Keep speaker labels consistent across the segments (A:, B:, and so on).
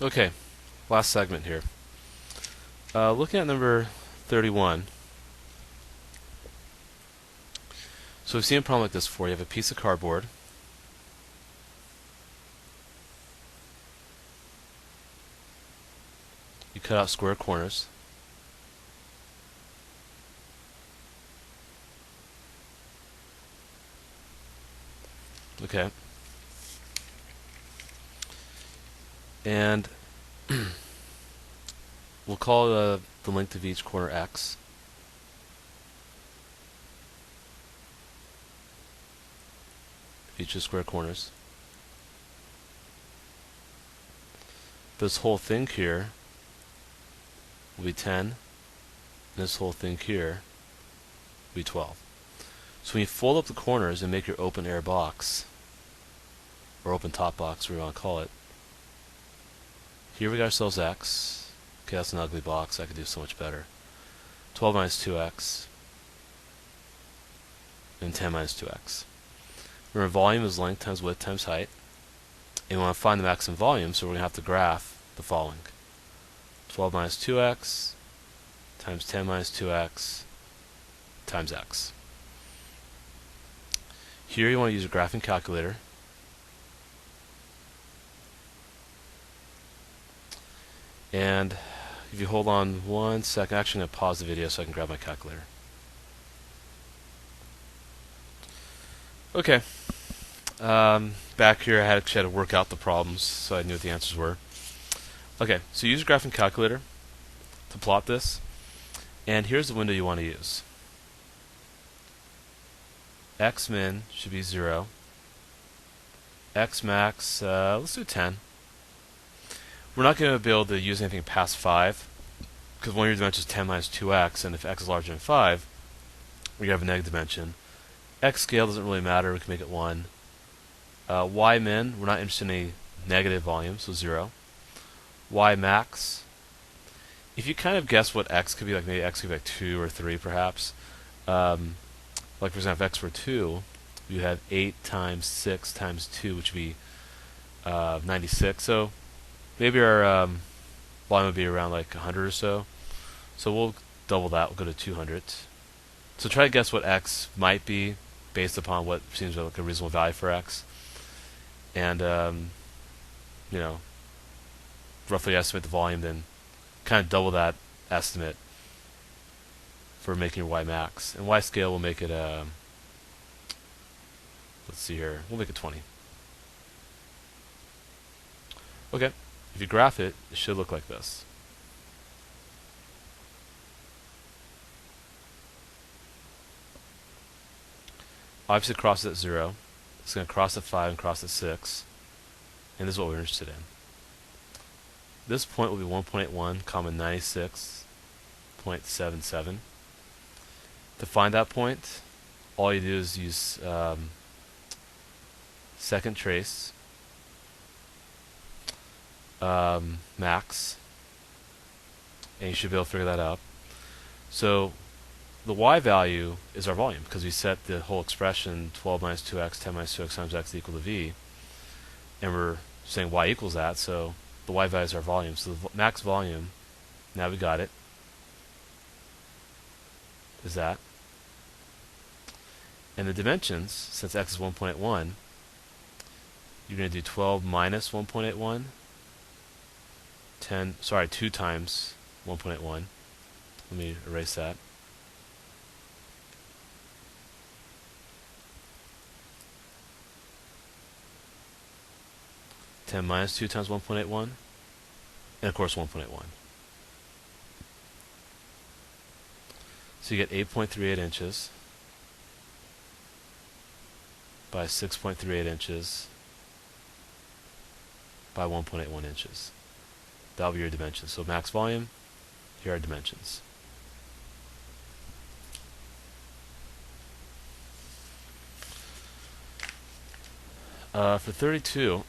A: Okay, last segment here. Looking at number 31. So we've seen a problem like this before. You have a piece of cardboard. You cut out square corners. Okay. And we'll call the length of each corner x. Each of the square corners. This whole thing here will be 10. And this whole thing here will be 12. So when you fold up the corners and make your open air box, or open top box, whatever you want to call it, here we got ourselves x. Okay, that's an ugly box. I could do so much better. 12 minus 2x, and 10 minus 2x. Remember, volume is length times width times height. And we want to find the maximum volume, so we're going to have to graph the following. 12 minus 2x times 10 minus 2x times x. Here you want to use a graphing calculator. And if you hold on 1 second, actually I'm going to pause the video so I can grab my calculator. Okay. Back here I had to work out the problems so I knew what the answers were. Okay, so use a graphing calculator to plot this. And here's the window you want to use. X min should be 0. X max, let's do 10. We're not going to be able to use anything past 5, because one of your dimensions is 10 minus 2x, and if x is larger than 5, we have a negative dimension. X scale doesn't really matter, we can make it 1. Y min, we're not interested in any negative volume, so 0. Y max, if you kind of guess what x could be, like maybe x could be like 2 or 3 perhaps. Like for example, if x were 2, you have 8 times 6 times 2, which would be 96. So maybe our volume would be around like 100 or so. So we'll double that. We'll go to 200. So try to guess what x might be based upon what seems like a reasonable value for x. And, you know, roughly estimate the volume, then kind of double that estimate for making your y max. And y scale will make it, let's see here, we'll make it 20. Okay, if you graph it, it should look like this. Obviously it crosses at 0. It's going to cross at 5 and cross at 6. And this is what we're interested in. This point will be 1.81, comma 96.77. To find that point, all you do is use second trace, max, and you should be able to figure that out. So the y value is our volume, because we set the whole expression 12 minus 2x, 10 minus 2x times x equal to v, and we're saying y equals that, so the y value is our volume. So the max volume, now we got it, is that. And the dimensions, since x is 1.1, you're going to do 12 minus 1.81, 2 times 1.81. Let me erase that. Ten minus 2 times 1.81, and of course 1.81. So you get 8.38 inches by 6.38 inches by 1.81 inches. That'll be your dimensions. So max volume, here are dimensions. For 32,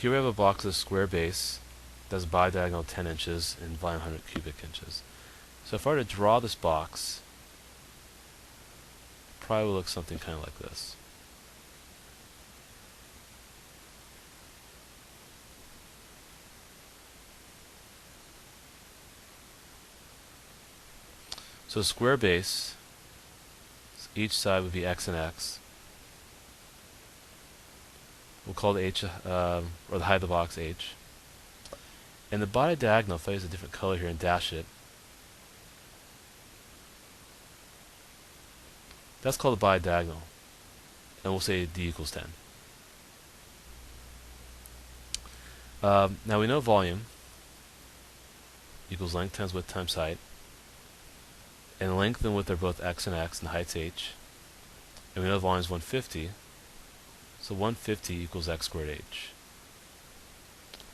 A: here we have a box with a square base that's bidiagonal 10 inches and volume 100 cubic inches. So if I were to draw this box probably will look something kind of like this. So square base, each side would be x and x. We'll call the h, or the height of the box h. And the body diagonal, if I use a different color here and dash it, that's called the body diagonal. And we'll say d equals 10. Now we know volume equals length times width times height. And length and width are both x and x, and height's h. And we know volume is 150. So 150 equals x squared h.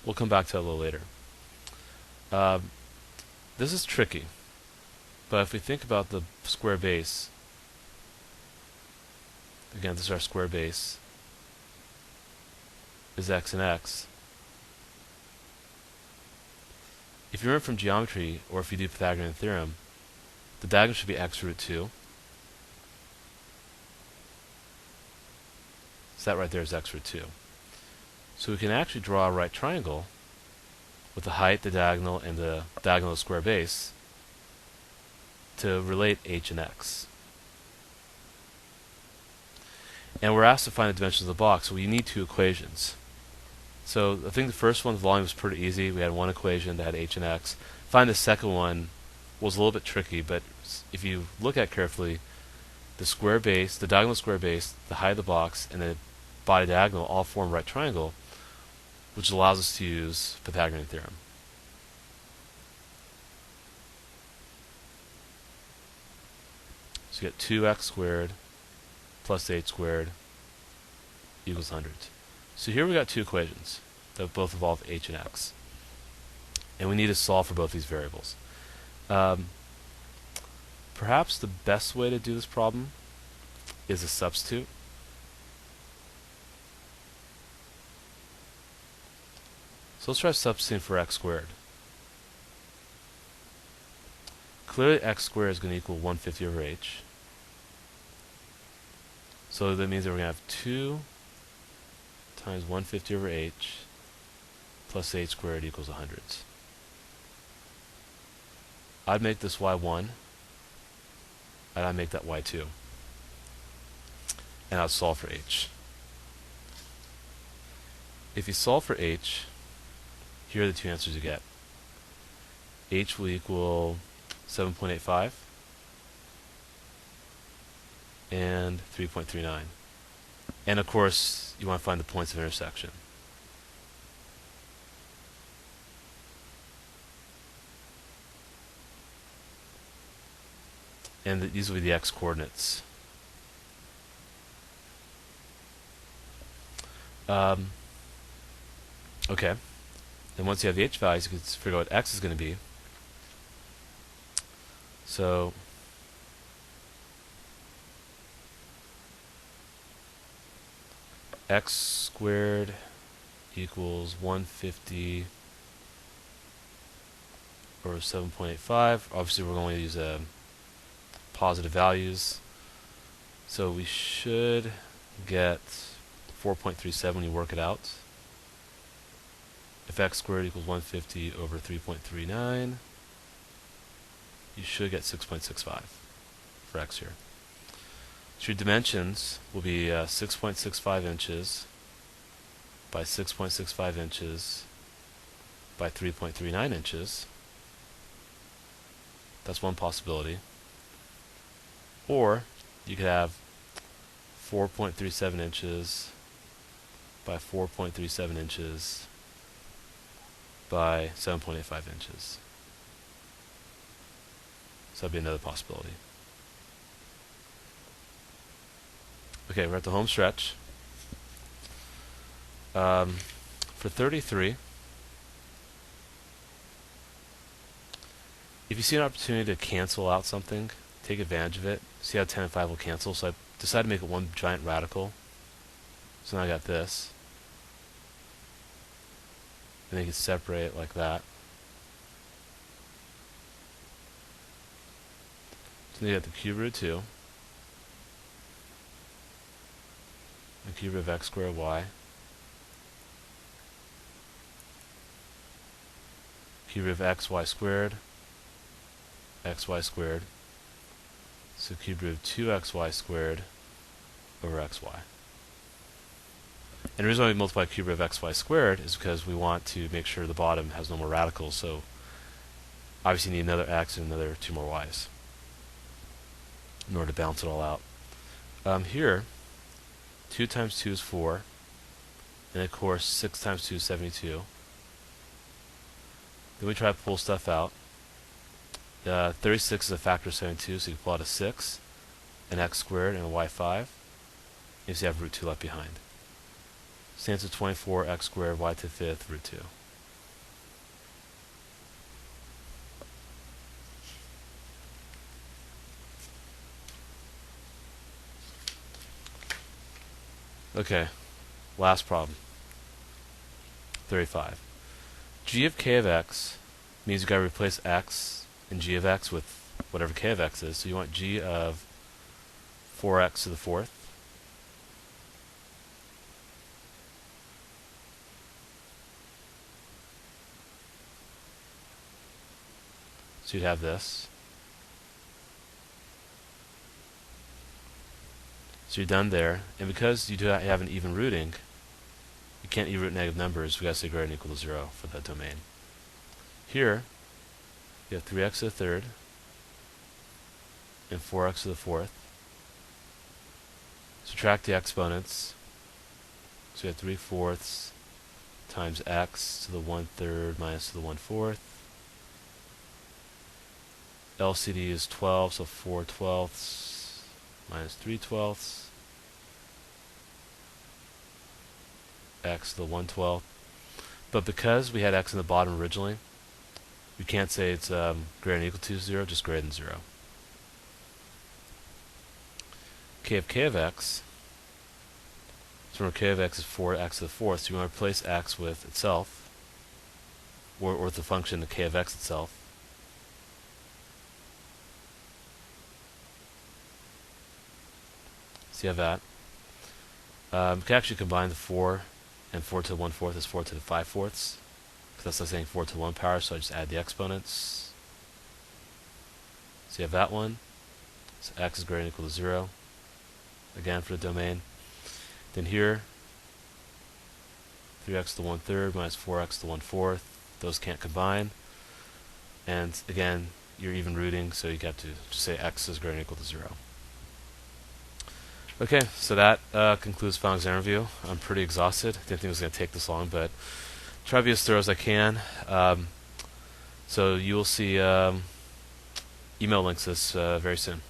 A: We'll come back to that a little later. This is tricky. But if we think about the square base, again, this is our square base, is x and x. If you remember from geometry, or if you do Pythagorean theorem, the diagonal should be x root 2. So that right there is x root 2. So we can actually draw a right triangle with the height, the diagonal, and the diagonal of the square base to relate h and x. And we're asked to find the dimensions of the box, so we need two equations. So I think the first one, the volume, was pretty easy. We had one equation that had h and x. Find the second one was a little bit tricky, but if you look at it carefully, the square base, the diagonal square base, the height of the box, and the body diagonal all form a right triangle, which allows us to use Pythagorean theorem. So you get 2x squared plus h squared equals 100. So here we got two equations that both involve h and x. And we need to solve for both these variables. Perhaps the best way to do this problem is a substitute. So let's try substituting for x squared. Clearly x squared is going to equal 150 over h. So that means that we're going to have 2 times 150 over h plus h squared equals 100. I'd make this y1, and I'd make that y2. And I'd solve for h. If you solve for h, here are the two answers you get. H will equal 7.85 and 3.39. And of course, you want to find the points of intersection. And these will be the x coordinates. Okay. Then once you have the h values, you can figure out what x is going to be. So x squared equals 150 over 7.85. Obviously, we're going to use positive values. So we should get 4.37 when you work it out. If x squared equals 150 over 3.39, you should get 6.65 for x here. So your dimensions will be 6.65 inches by 6.65 inches by 3.39 inches. That's one possibility. Or you could have 4.37 inches by 4.37 inches by 7.85 inches. So that'd be another possibility. Okay, we're at the home stretch. For 33, if you see an opportunity to cancel out something, take advantage of it. See how 10 and 5 will cancel. So I decided to make it one giant radical. So now I got this. And then you can separate it like that. So then you got the cube root 2. and cube root of x squared y, cube root of xy squared, xy squared, so cube root of 2xy squared over xy. And the reason why we multiply cube root of xy squared is because we want to make sure the bottom has no more radicals, so obviously you need another x and another 2 more y's in order to balance it all out. Here, 2 times 2 is 4, and of course 6 times 2 is 72. Then we try to pull stuff out. 36 is a factor of 72, so you can pull out a 6, an x squared, and a y5. You see you have root 2 left behind. So the answer is 24 x squared y to the 5th root 2. Okay, last problem. 35. G of k of x means you've got to replace x and g of x with whatever k of x is. So you want g of 4x to the 4th. So you'd have this. So you're done there. And because you do have an even rooting, you can't even root negative numbers. We've got to say greater than or equal to 0 for that domain. Here, you have 3x to the 3rd and 4x to the 4th. Subtract the exponents. So you have 3/4 times x to the 1/3 minus to the 1/4. LCD is 12, so 4/12 minus 3/12. X to the 1/12. But because we had x in the bottom originally, we can't say it's greater than or equal to 0, just greater than 0. K of x, so remember k of x is 4x to the 4th, so you want to replace x with itself, or with the function the k of x itself. So you have that. We can actually combine the 4 and 4 to the 1/4 is 4 to the 5/4, because that's like saying 4 to the 1 power, so I just add the exponents. So you have that one. So x is greater than or equal to 0. Again for the domain. Then here, 3x to the 1/3 minus 4x to the 1/4. Those can't combine. And again, you're even rooting, so you have to just say x is greater than or equal to 0. Okay, so that concludes final exam review. I'm pretty exhausted. Didn't think it was going to take this long, but try to be as thorough as I can. So you will see email links this very soon.